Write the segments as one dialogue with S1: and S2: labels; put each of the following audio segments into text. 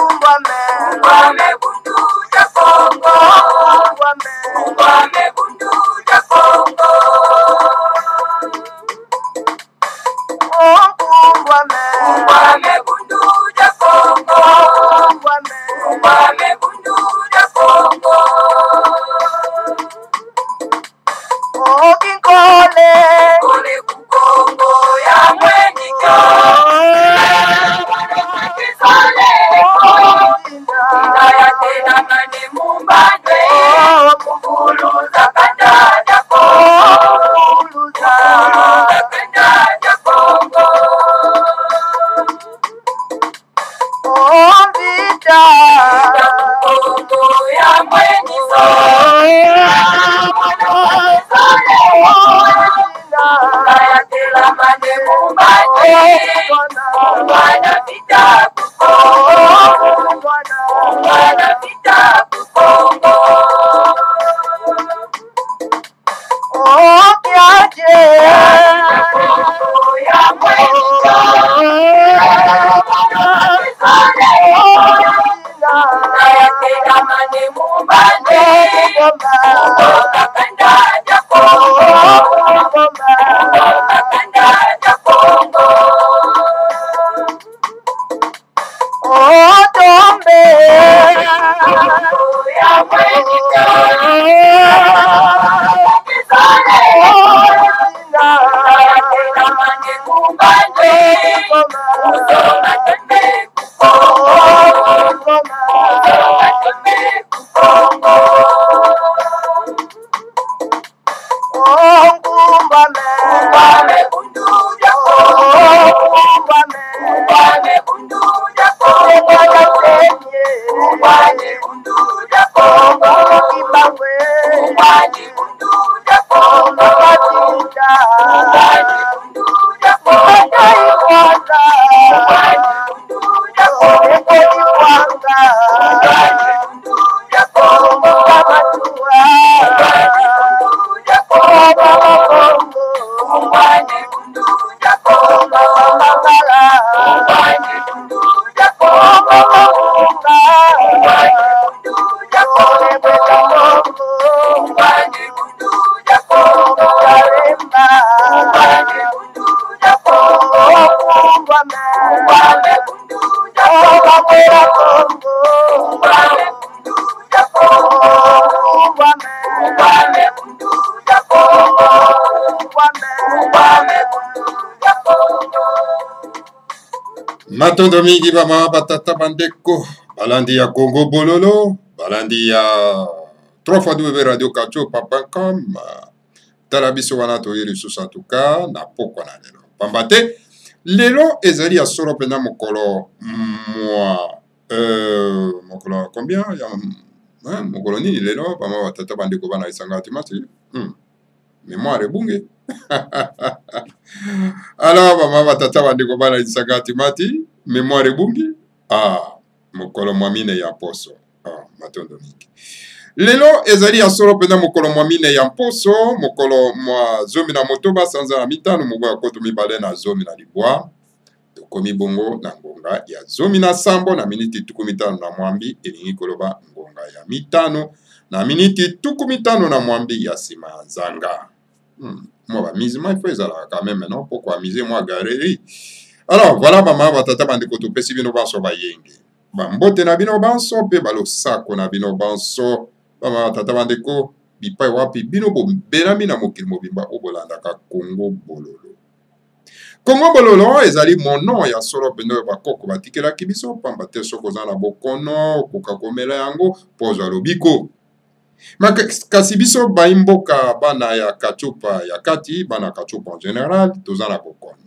S1: Ungwame bundu ja Kongo. Ungwame bundu ja Kongo. Ungwame bundu ja Kongo. Ungwame bundu ja Kongo.
S2: Kole
S1: Kukongo ya mwenyika. Ndaya tena mane mumbandwe. Kukuluza kanda ja Kongo. Kukuluza kanda ja Kongo. Kukongo ya mwenyika. Ndaya tena mane mumbandwe. Mwana vita Kukongo. Mwana vita Kukongo. Kukongo ya mwenyika. Ndaya tena mane mumbandwe. Konga kanda ja Kongo. Konga kanda ja Kongo. Kukongo ya mwenyika. Ndaya tena mane mumbandwe. Konga tembe Kukongo. Konga tembe Kukongo. Ungwame bundu ja Kongo. Ungwame bundu ja Kongo. Ungwame bundu ja Kongo. Ungwame bundu ja Kongo. Ungwame bundu ja Kongo. Ungwame bundu ja Kongo. Ungwame bundu ja Kongo. Ungwame bundu ja Kongo. Ungwame bundu ja Kongo. Ungwame bundu ja Kongo. Ungwame bundu ja Kongo. Ungwame bundu ja Kongo. Ungwame bundu ja Kongo. Ungwame bundu ja Kongo. Ungwame bundu ja Kongo. Ungwame bundu ja Kongo.
S3: Matondo mingi bama batata bandeko balandi ya Congo Bololo balandi ya 3x radio.com tala biso wana toyeli susu atuka na pokwa na lelo pamba te lelo ezali ya solo pena mokolo mokolo combien ya mokolo nini lelo bama batata bandeko bana isanga atimati mémoire ebunge alors bama batata bandeko bana isanga atimati mémoire ebungi mokolo mwamine ya poso matondo mingi lelo ezali ya solo pena mokolo mwamine ya mposo mokolo mwa zomi na motoba sanza na mitano mobo ya koto mibale na zomi na libwa tokomi bongo na ngonga ya zomi na sambo na miniti tuku mitano na mwambi elingi koloba ngonga ya mitano na miniti tuku mitano na mwambi ya sima ya nzanga moi bamusement il faut ezalaka quand même non pourquoi amuser moi galerie alors voilà bama batata bandeko topesi bino banso bayenge bambote na bino banso mpe balosako na bino banso bama batata bandeko bipai wapi bino bombelami na mokili mobimba oyo bolandaka Congo Bololo. Congo Bololo ezali mono ya solo pene oyo bakoko batikelaki biso pamba te soki oza na bokono okoka komela yango mpo ozwa lobiko. Kasi biso baimboka bana ya kachupa ya kati bana kachupa en général toza na bokono.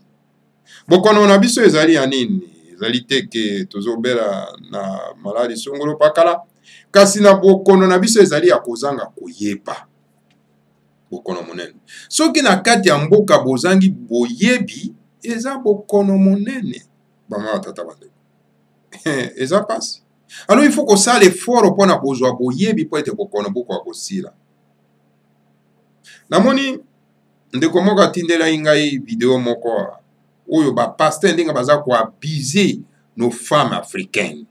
S3: Bokono na biso ezali ya nini? Ezali teke tozobela na maladi songolo pakala. Kasi na bokono na biso ezali ya kozanga koyeba. Bokono monene. Soki na kati ya mboka bozangi boyebi, eza bokono monene. Bama tata bande. Eza pasi. Alors il faut que ça l'effort pour na kozwa boyebi po ete bokono boko akosila. Namoni ndeko moko atindela ngai video moko oyo ba pasteur ndinga baza ko abuser nos femmes africaines.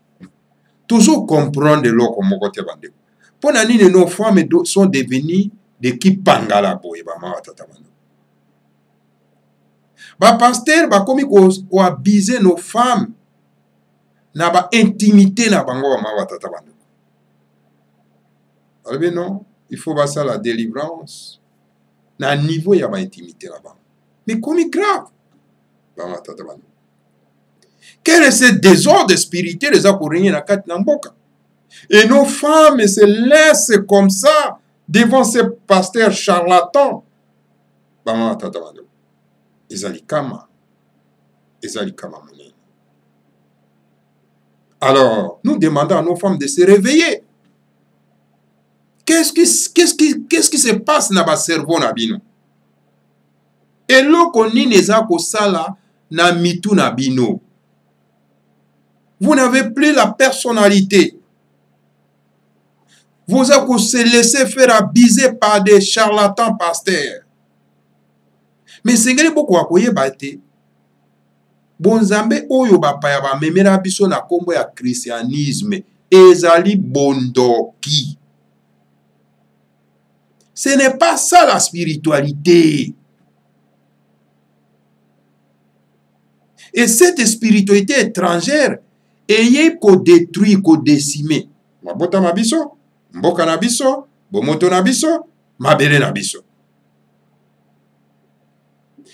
S3: Toujours comprendre l'eau comme côté bandeko. Pour nani nos femmes sont devenues des qui pangala boye ba ma tata bandeko. Ba pasteur ba komi ko abuser nos femmes na ba intimité na bango ba ma tata bandeko. Alors non, il faut voir ça la délivrance. Na niveau ya ba intimité là-bas. Mais comme grave. Ba ma tata bandeko. Quel est ce désordre spirituel les akorenye na kati na mboka? Et nos femmes se laissent comme ça devant ces pasteurs charlatans. Ba ma tata bandeko. Ezali kama monene. Alors, nous demandons à nos femmes de se réveiller. Qu'est-ce qui se passe dans le cerveau na bino? Et loko nini eza kosala na mitu na bino? Vous n'avez plus la personnalité. Vous avez se laisser faire abuser par des charlatans pasteurs. Mais c'est que beaucoup akoye bate. Bonzambe oyo bapaya ba memera biso na kombo ya christianisme ezali bondoki. Ce n'est pas ça la spiritualité. Et cette spiritualité étrangère ayez ko détruire, ko décimer. Mabota mabiso, mboka na biso, bomoto na biso, mabele na biso.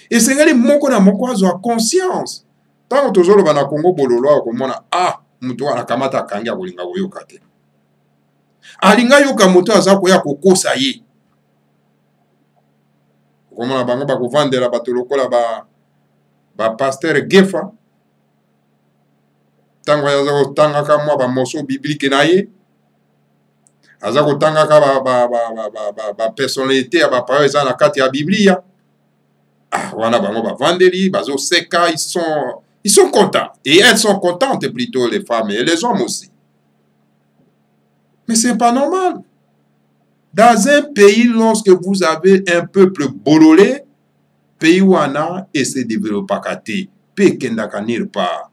S3: Et c'est que moko na moko azwa conscience. Tant que tozolo bana Congo bololo akomona mutu wana kamata kangi akolinga koyoka te. Alinga yoka mutu aza koya kokosa ye. Komona bango bakovandela bato lokola ba pasteur Gefa. Tango aza kotangaka mwa ba morceau biblique na ye. Aza kotangaka ba personnalité ya ba parole eza na kati ya Biblia. Wana bango bavandeli, bazo seka, ils sont contents. Et elles sont contentes plutôt, les femmes et les hommes aussi. Mais c'est pas normal. Dans un pays, lorsque vous avez un peuple bololé, pays wana et se développe pas kate, pays kendaka nir pas.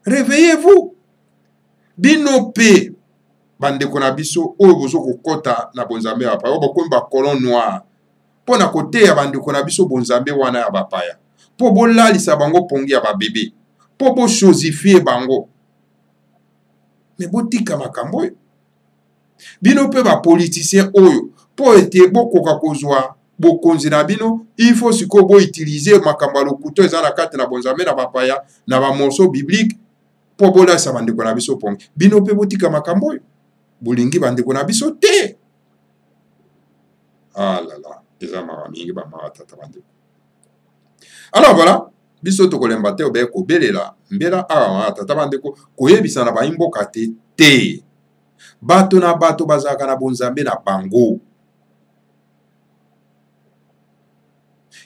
S3: Réveillez-vous. Bino pe bandeko na biso oyo bozo kokota na bonzambe ya bapaya oyo ba colon noir po na kote ya bandeko na biso bonzambe wana ya bapaya po bolalisa bango pongi ya babebe po bo chosifie bango. Mais botika makambo oyo bino pe ba politicien oyo po ete bokoka kozwa bokonzi na bino il faut siko bo utiliser makambo ya lokuto eza na kati na bonzambe na bapaya na ba morceau biblique po bolalisa bandeko na biso pongi bino pe botika makambo oyo. Bolingi bandeko na biso te. Ah là là, eza mawa mingi ba mawa tata bandeko. Alors voilà, biso tokolemba te obe ko belela mbela awa tata bandeko koyebisa na baimboka te. Bato na bato bazaka na bonzambe na bango.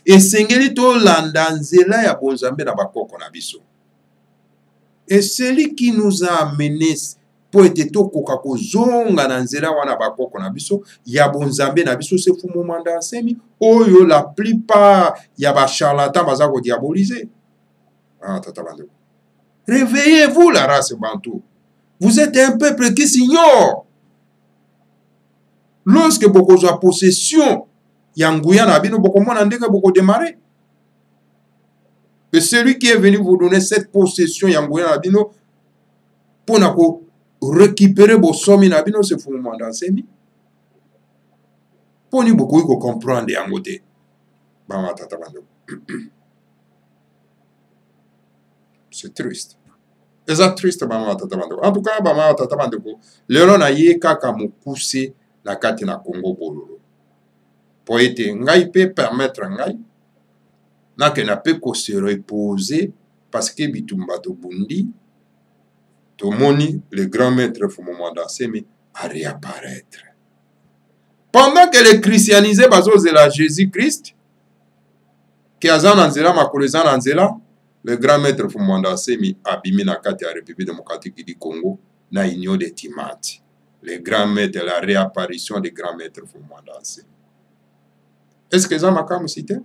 S3: Esengeli to landa nzela ya bonzambe na bakoko na biso. Et celui qui nous a amené po ete tokoka kozonga na nzela wana bakoko na biso ya bonzambe na biso se fumu manda nsemi oyo la plupart ya ba charlatan baza ko diaboliser. Tata bandeko. Réveillez-vous la race bantou. Vous êtes un peuple qui s'ignore. Lorsque boko za possession ya nguya na bino boko mona ndenge boko démarrer. Et celui qui est venu vous donner cette possession ya nguya na bino pour na ko récupérer vos sommes na bino se fumu manda nsemi. Poni beaucoup ko comprendre yango te. Ba tata bandeko. C'est triste. C'est triste ba tata bandeko. En tout cas ba tata bandeko, lelo na ye kaka mokuse na kati na Congo bololo. Po ete ngai pe permettre ngai na ke na pe ko se reposer parce que bitumba to bundi Tomoni, le grand maître Fumomanda Nsemi, à réapparaître. Pendant que les christianisés bazozela Jésus-Christ, qui a zananzela makoleza nanzela, le grand maître Fumomanda Nsemi abimi na kati ya République démocratique du Congo na union de Timati. Le grand maître, la réapparition du grand maître Fumomanda Nsemi. Est-ce que ça m'a cité?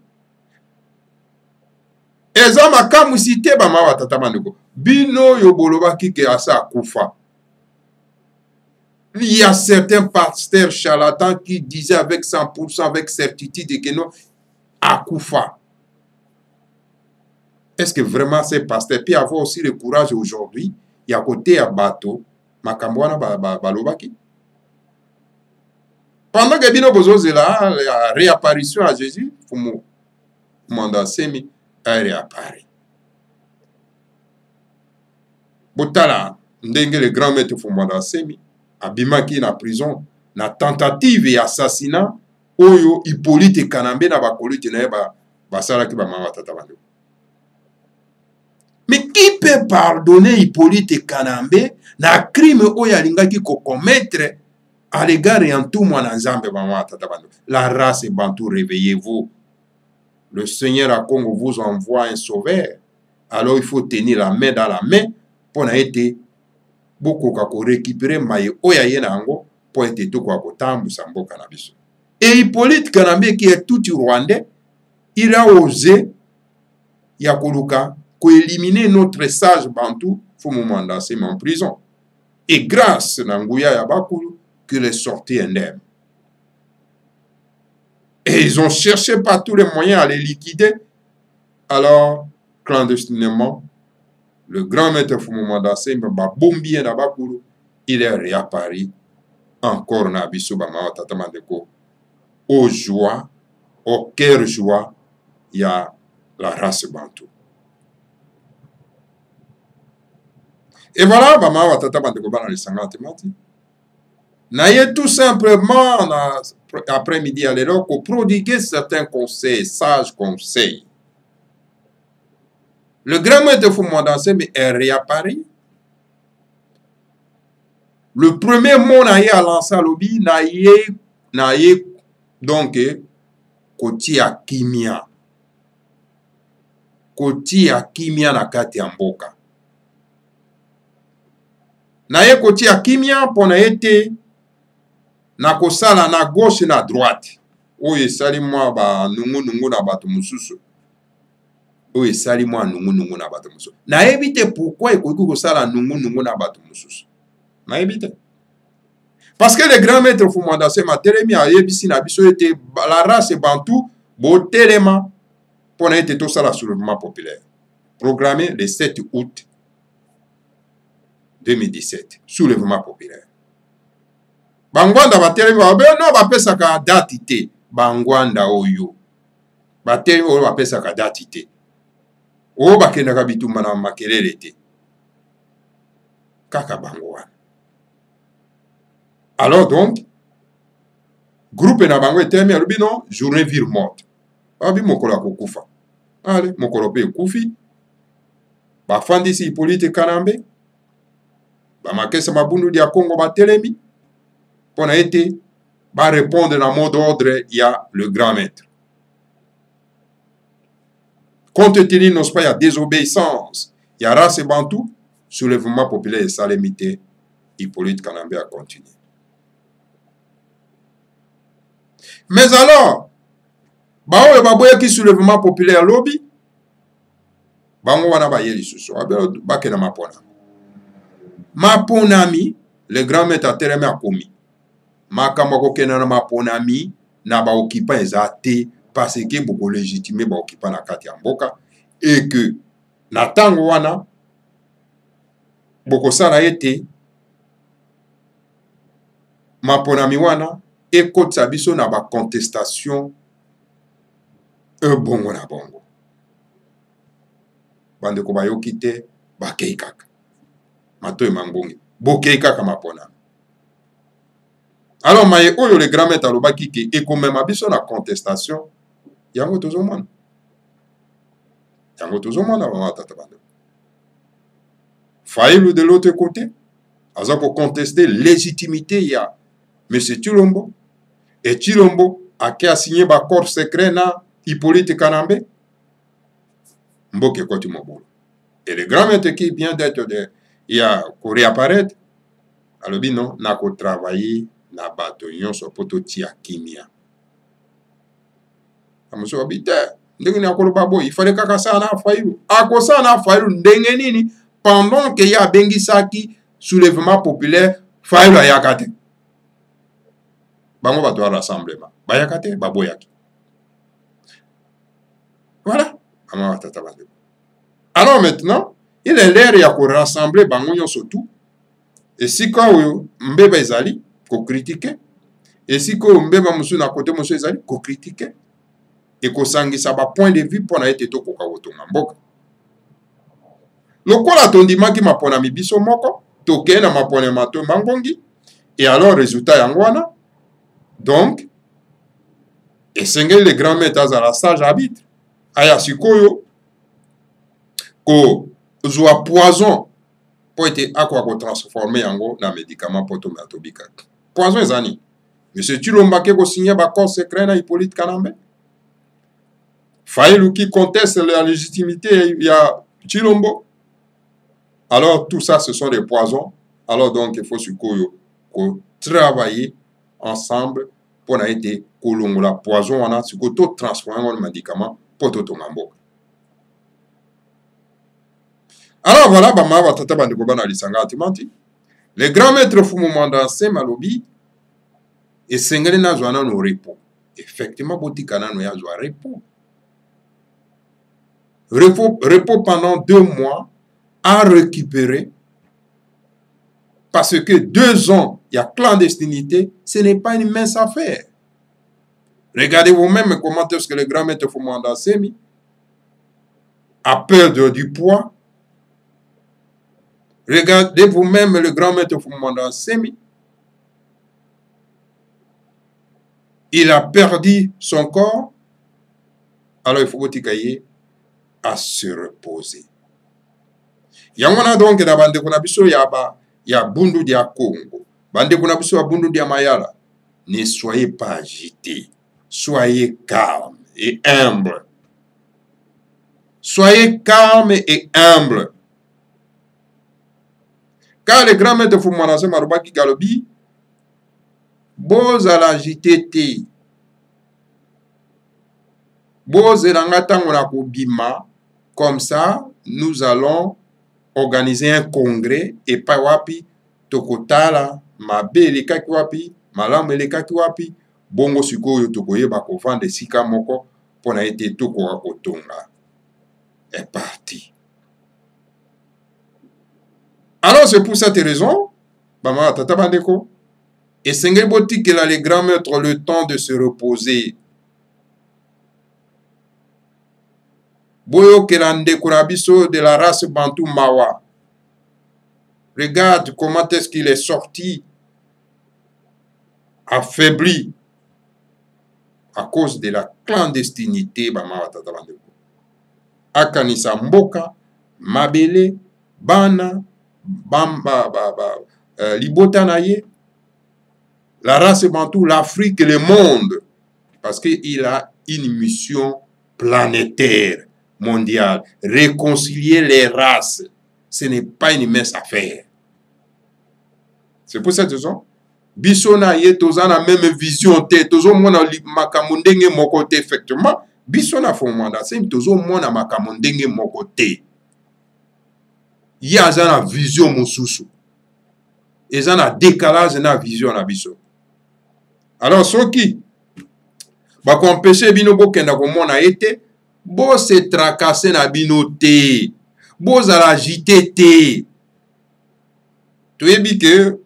S3: eza makamusi te bamawa tata bandeko bino yo bolobaki ke asa akufa. Il y a certains pasteurs charlatans qui disaient avec 100%, avec certitude que non, akufa. Est-ce que vraiment ces pasteurs puis avoir aussi le courage aujourd'hui, il y a côté à bateau, makambwana balobaki. Pendant que bino bozoze là, la réapparition à Jésus, fumu manda semi a réapparaît. Botala ndenge le grand maître fumanda semi abimaki na prison na tentative et assassinat oyo Hippolyte Kanambe na bakolite na ba basalaki ba mama tata bande. Mais qui peut pardonner Hippolyte Kanambe na crime oyo alingaki ko commettre à l'égard et en tout mwana nzambe ba mama tata bande. La race bantou, réveillez-vous. Le Seigneur à Congo vous envoie un sauveur. Alors il faut tenir la main dans la main pour na été beaucoup kako récupérer maye oya yena ango pour être tout quoi kotambu sambo cannabis. Et Hippolyte Kanambe qui est tout rwandais, il a osé yakoluka ko éliminer notre sage bantou faut me mandater en prison. Et grâce na nguya ya bakulu qu'il est sorti indemne. Et ils ont cherché par tous les moyens à les liquider. Alors, clandestinement, le grand maître Fumumanda Semba Bombi Nabakuru, il est réapparu encore na biso bama tatamandeko au joie, au cœur joie, il y a la race bantou. Et voilà, bama tatamandeko bana les 50 mati. Naye tout simplement après-midi à l'époque pour prodiguer certains conseils, sages conseils. Le grand maître Fumumanda Semba est réapparu. Le premier mot naye a lancé à l'obi naye donc koti ya kimia. Koti ya kimia na kati ya mboka. Naye koti ya kimia pona ete na kosala na gauche na droite. Oyo esali mwa ba nungu na bato mususu. Oyo esali mwa nungu na bato mususu. Nayebi te pourquoi ekoki kosala nungu na bato mususu. Nayebi. Parce que le grand maître Fumumanda Semba telemi ayebisi na biso ete la race bantou bo telema pour ete tout ça la soulèvement populaire. Programmé le 7 août 2017. Soulèvement populaire. Bangwanda ba telemi ba non ba pesaka date te. Bangwanda oyo. Ba telemi oyo ba pesaka date te. O ba kendaka bitumba na makelele te. Kaka bangwana. Alors donc, groupe na bango etelemi alobi non, journée ville morte. Abi mokolo akokufa. Allez, mokolo pe kufi. Ba fandisi Hippolyte Kanambe. Ba makesa mabundu dia Congo ba telemi. Pona été, ba répondre na mot d'ordre, il y a le grand maître. Compte tenu non pas il y a désobéissance, il y a race bantou, soulèvement populaire et salémité, Hippolyte Kanambe a continué. Mais alors, baoyo baboya ki soulèvement populaire lobby, bango wana ba yeli susu, ba kena mapona. Maponami, le grand maître a tereme a komi. Makambo ko kena na maponami na ba occupant ezate parce que beaucoup légitimer ba occupant na kati ya mboka et que na tango wana boko sala ete maponami wana ekotisa biso na ba contestation bongo na bongo. Bande ko bayoki te bakei kaka. Matoyi mangongi. Bokei kaka mapona. Alors maye oyo le grand maître alobaki ke ekomema biso na contestation yango tozomona. Yango tozomona ba tata bande. Faïlu de l'autre côté, aza ko contester légitimité ya Monsieur Chilombo. Et Chilombo a signé un accord secret na Hippolyte Kanambe. Mboke Koti Mobolo. Et le grand maître qui vient d'être il a réapparaître. Alors non, n'a ko travailler na bato nyon so poto tia kimia. Amuso habite ndenge ni akoloba boy il fallait kaka ça na failu akosa na failu ndenge nini pendant que ya bengisaki soulèvement populaire failu ayaka te bango bato ya rassemblement bayaka te baboyaki voilà mama batata bandeko. Alors maintenant il est l'heure ya korassembler bango nyonso tout esika oyo mbeba ezali kocritiquer esika oyo mbeba mosusu na kote mosusu ezali kocritiquer ekosangisa bapoint de vue mpona ete tokoka kotonga mboka lokola tondimaki maponami biso moko tokei na maponami matomba ngongi et alors résultat yango wana donc esengeli le grand maître azala sage arbitre aya sikoyo kozwa poison mpo ete akoka kotransforme yango na médicament mpo tomela tobikaka poison eza nini monsieur Tshilombo ke kosigner baccord secret na Hippolyte Kanambe Fayulu qui conteste la légitimité ya Tshilombo. Alors tout ça ce sont des poisons. Alors donc il faut sikoyo ko travailler ensemble pour na ete kolongola poison wana sikoyo to transformer en médicament pour to tonga mboka. Alors voilà bama batata bandeko bana lisanga atimati. Le grand maître Fumumanda Malobi esengeli nazwa nano repos. Effectivement botika nano yazwa repos. Repos pendant 2 mois à récupérer parce que 2 ans, il y a clandestinité, ce n'est pas une mince affaire. Regardez vous-même comment est-ce que le grand maître Fumumanda Semi a perdre du poids. Regardez vous-même le grand maître Fumumanda Semi. Il a perdu son corps. Alors il faut que à se reposer. Yangona donc na bande kuna biso ya bundu dia Congo. Bande kuna biso ya bundu dia Mayala. Ne soyez pas agités. Soyez calme et humble. Soyez calme et humble. Car le grand maître Fumumanda Marubaki Galobi boza la JTT. Boza la ngata bima. Comme ça, nous allons organiser un congrès et pas wapi tokotala mabe elekaki wapi malamu elekaki wapi bongo sikoyo tokoyeba kovanda esika moko pona ete tokoka kotonga est parti. Alors c'est pour cette raison bama tata bandeko esengeli botikela les grands maîtres le temps de se reposer. Boyo Kelande Kurabiso de la race Bantou Mawa. Regarde comment est-ce qu'il est sorti affaibli à cause de la clandestinité. Akanisa Mboka, Mabele, Bana, Bamba, Libotanaye, la race Bantou, l'Afrique et le monde. Parce qu'il a une mission planétaire. Mondial, réconcilier les races, ce n'est pas une mince affaire. C'est pour cette raison, Bissona ye tozana même vision te, tozo mona makamondenge mokote effectivement, Bissona Fumumanda c'est tozo mona makamondenge mokote. Ya zana vision mosusu. Et zana décalage na vision na biso. Alors soki ba ko empêcher bino bokenda ko mona ete bo se tracasser na bino te, bo zala agité te. Toyebi que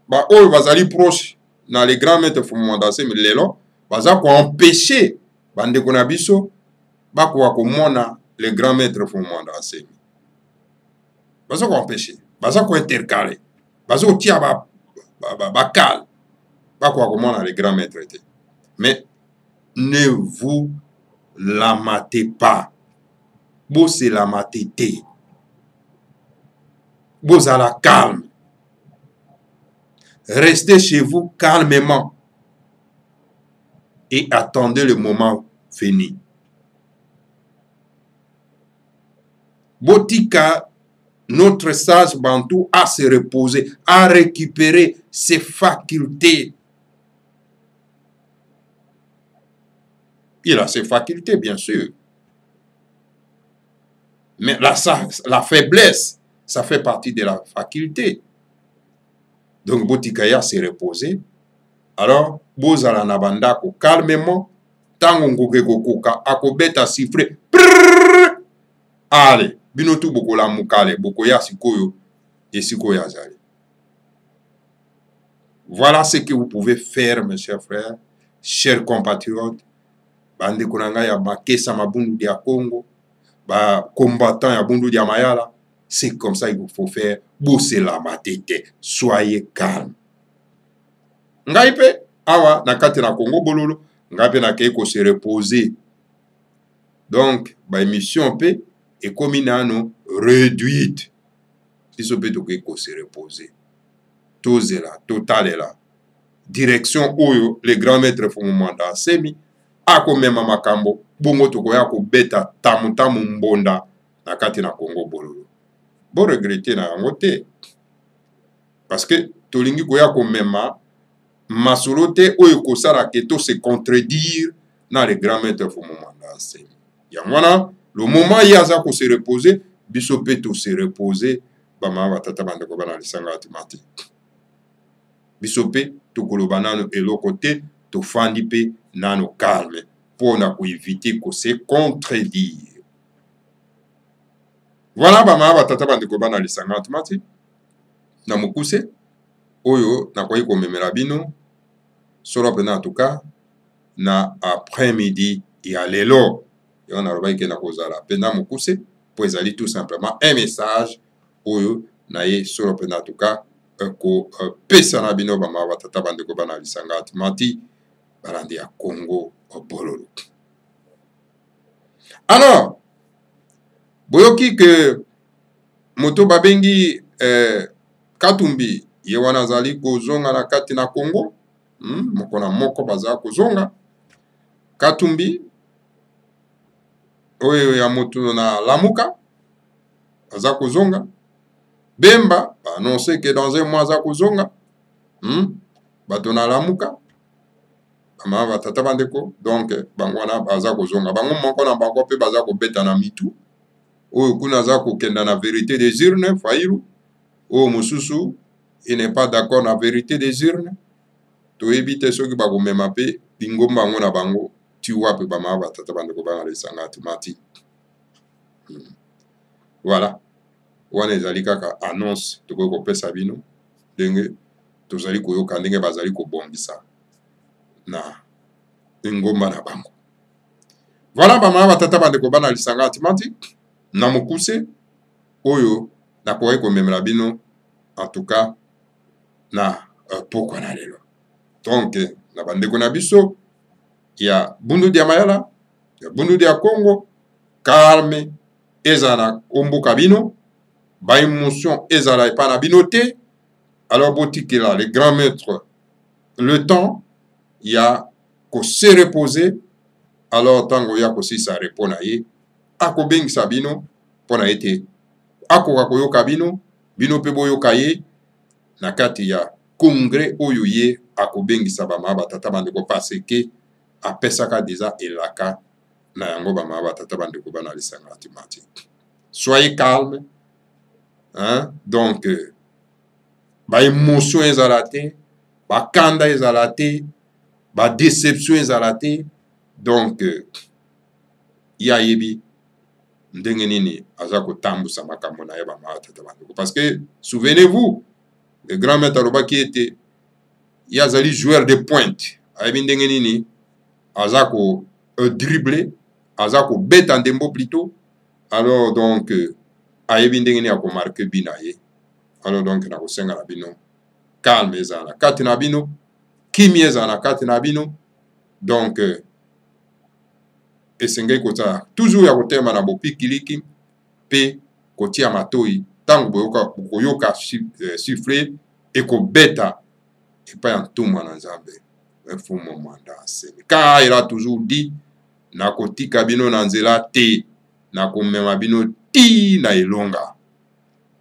S3: ba oyo bazali proche na les grands maîtres Fumumanda Semi lelo baza ko empêcher bande ko na biso ba ko mona les grands maîtres Fumumanda Semi. Baza ko empêcher, baza ko intercaler, baza ko tia ba cal ba ko mona les grands maîtres te. Mais ne vous la matez pas. Bo c'est la matete. Bo à la calme. Restez chez vous calmement et attendez le moment venu. Botika, notre sage Bantou, à se reposer, à récupérer ses facultés. Il a ses facultés, bien sûr. Mais la faiblesse, ça fait partie de la faculté. Donc, Botikaya s'est reposé. Alors, Bozala Nabandako, calmement, tango ngoke kokoka, akobeta siffler. Allez, binotu boko la mukale, boko ya sikoyo, et sikoya zali. Voilà ce que vous pouvez faire, mes chers frères, chers compatriotes. Bande kunanga ya makesa mabundu dia Congo, ba combattant ya bundu dia Mayala. C'est comme ça qu'il faut faire. Bosser la matete. Soyez calme. Ngaipe, awa, nakate na Congo bololo, ngaipe na keiko se reposer. Donc, ba émission pe, et comme inano réduite. Si ce peut keiko se reposer. Toze la, total est là. Direction oyo, les grands maîtres font manda semi, ako mema makambo, bongo toko ya ko beta tamu mbonda, nakate na Congo bololo. Bon regretter na yango te. Parce que tolingi koya ko mema masolo te oyo kosala ke to se contredire na les grands maîtres fo moment d'enseigner. Yangwana le moment ya za ko se reposer, biso pe to se reposer ba ma batata bande ko bana lisanga atimati. Biso pe to koloba nano eloko te to fandi pe nano calme pona ko éviter ko se contredire. Voilà bama batata bande ko bana lisanga atimati. Na mukuse oyo na koyi ko memela bino solo pena en tout cas na après-midi ya lelo yo na roba ke na kozala pena mukuse po ezali tout simplement un message oyo na ye solo pena en tout cas ko pesa na bino bama batata bande ko bana lisanga atimati balandi ya Congo bololo. Alors boyoki que moto babengi Katumbi ye wana zali kozonga na kati na Congo, moko na moko baza kozonga. Katumbi oyo ya moto na Lamuka baza kozonga. Bemba annonce que dans un mois za kozonga. Bato na Lamuka bama batata bandeko, donc bangwana baza kozonga. Bango moko na bango pe baza kobeta na mitu. Oyo kuna za kokenda na vérité des urnes Fairu. Oh mususu, il n'est pas d'accord na vérité des urnes. To éviter ceux qui ba komema pe bingomba ngona bango tu wape ba ma batata bande ko bana lesanga atimati. Voilà. Wana ezali kaka annonce to ko pesa bino ndenge tozali koyoka ndenge bazali kobongisa na ngomba na bango. Voilà ba ma batata bande ko bana lesanga atimati na mukuse oyo na koye komemela bino en tout cas na pokwa na lelo. Donc na bandeko na biso ya bundu dia Mayala ya bundu dia Congo calme ezana omboka bino ba émotion ezala epa na bino te. Alors botikela les grands maîtres le temps ya ko se reposer. Alors tango ya ko si sa répondre ye akobengisa bino pona ete akoka koyoka bino pe boyoka ye na kati ya congrès oyo ye akobengisa bama batata bandeko parce que apesaka déjà elaka na yango bama batata bandeko bana lisanga atimati. Soyez calme, hein? Donc ba émotion ezala te, ba kanda ezala te, ba déception ezala te. Donc ya yebi ndenge nini aza kotambusa makambo na ye bama batata bandeko. Parce que souvenez-vous, le grand maître Aloba qui était yazali joueur de pointe. Ayebi ndenge nini aza ko dribbler, aza ko beta ndembo plutôt. Alors donc ayebi ndenge nini ako marquer bina ye. Alors donc na kosenga na bino calme ezana kati na bino, kimi ezana kati na bino. Donc esengei kota toujours ya kotema na bopikiliki pe kotia matoi tango boyoka siffler et ko beta et pas en tout mon nzambe mfumo mwanda asemi ka il a toujours dit na kotika bino na nzela te na komema bino ti na elonga.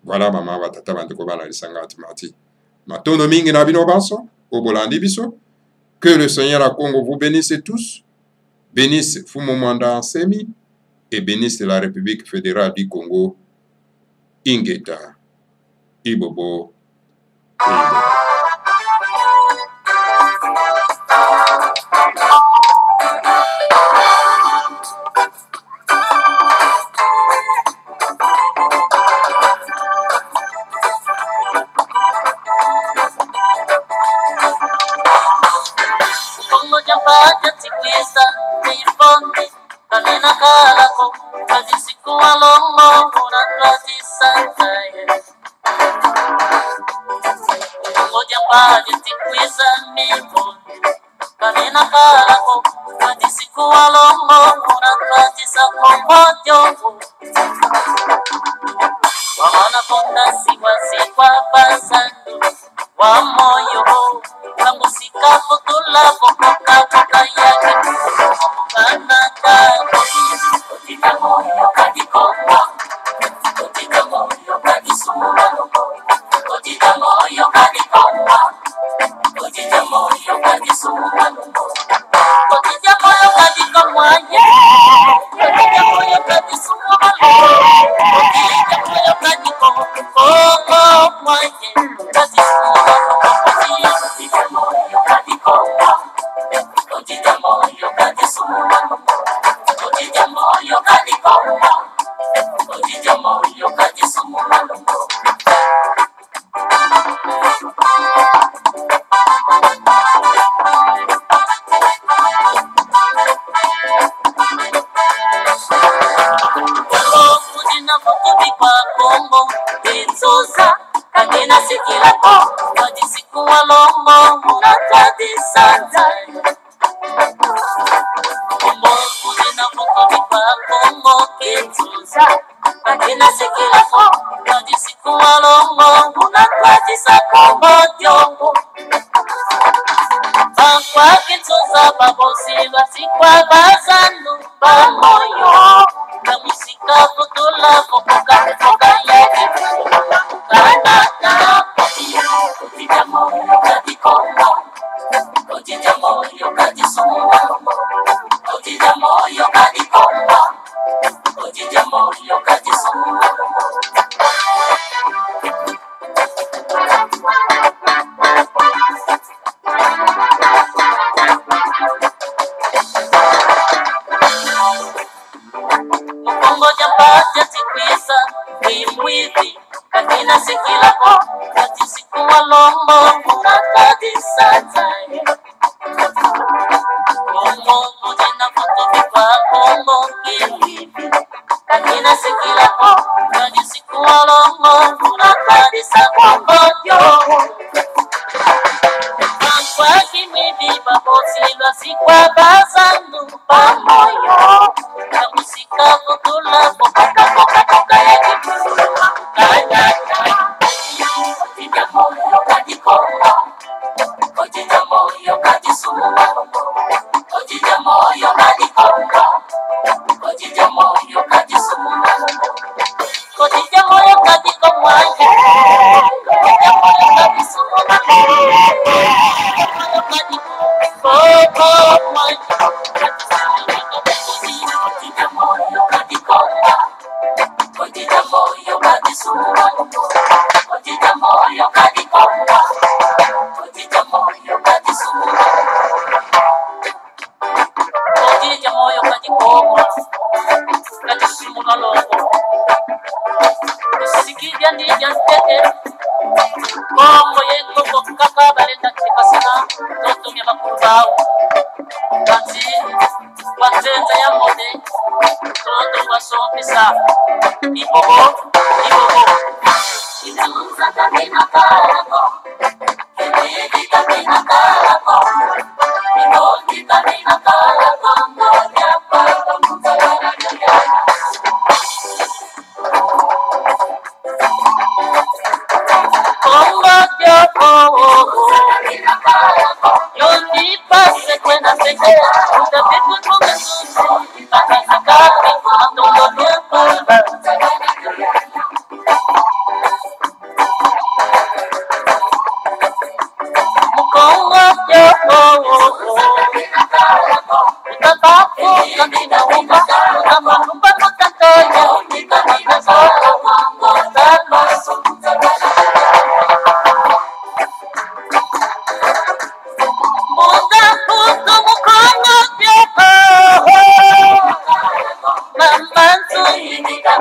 S3: Voilà mama batata bandeko bana lisanga atimati matondo mingi na bino baso obolandi biso. Que le Seigneur à Congo vous bénisse tous, bénisse Fumo Mwanda Nsemi, et bénisse la République fédérale du Congo, Ingeta, Ibobo, Ibobo.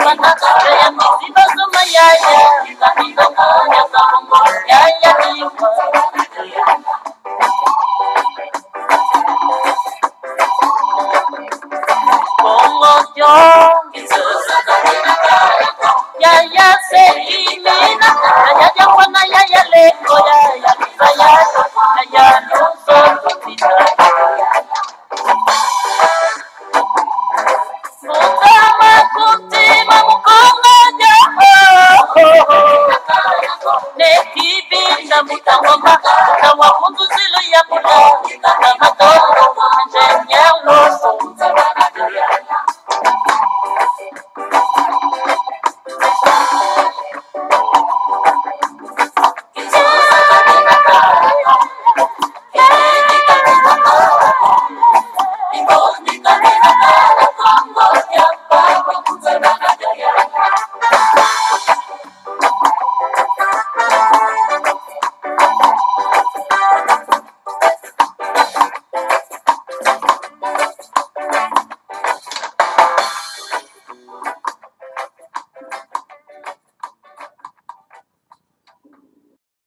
S1: bana ya misiba zuma yaya kanino moja kongo yaya kiwa kongo jo yaya se imina yaya kwana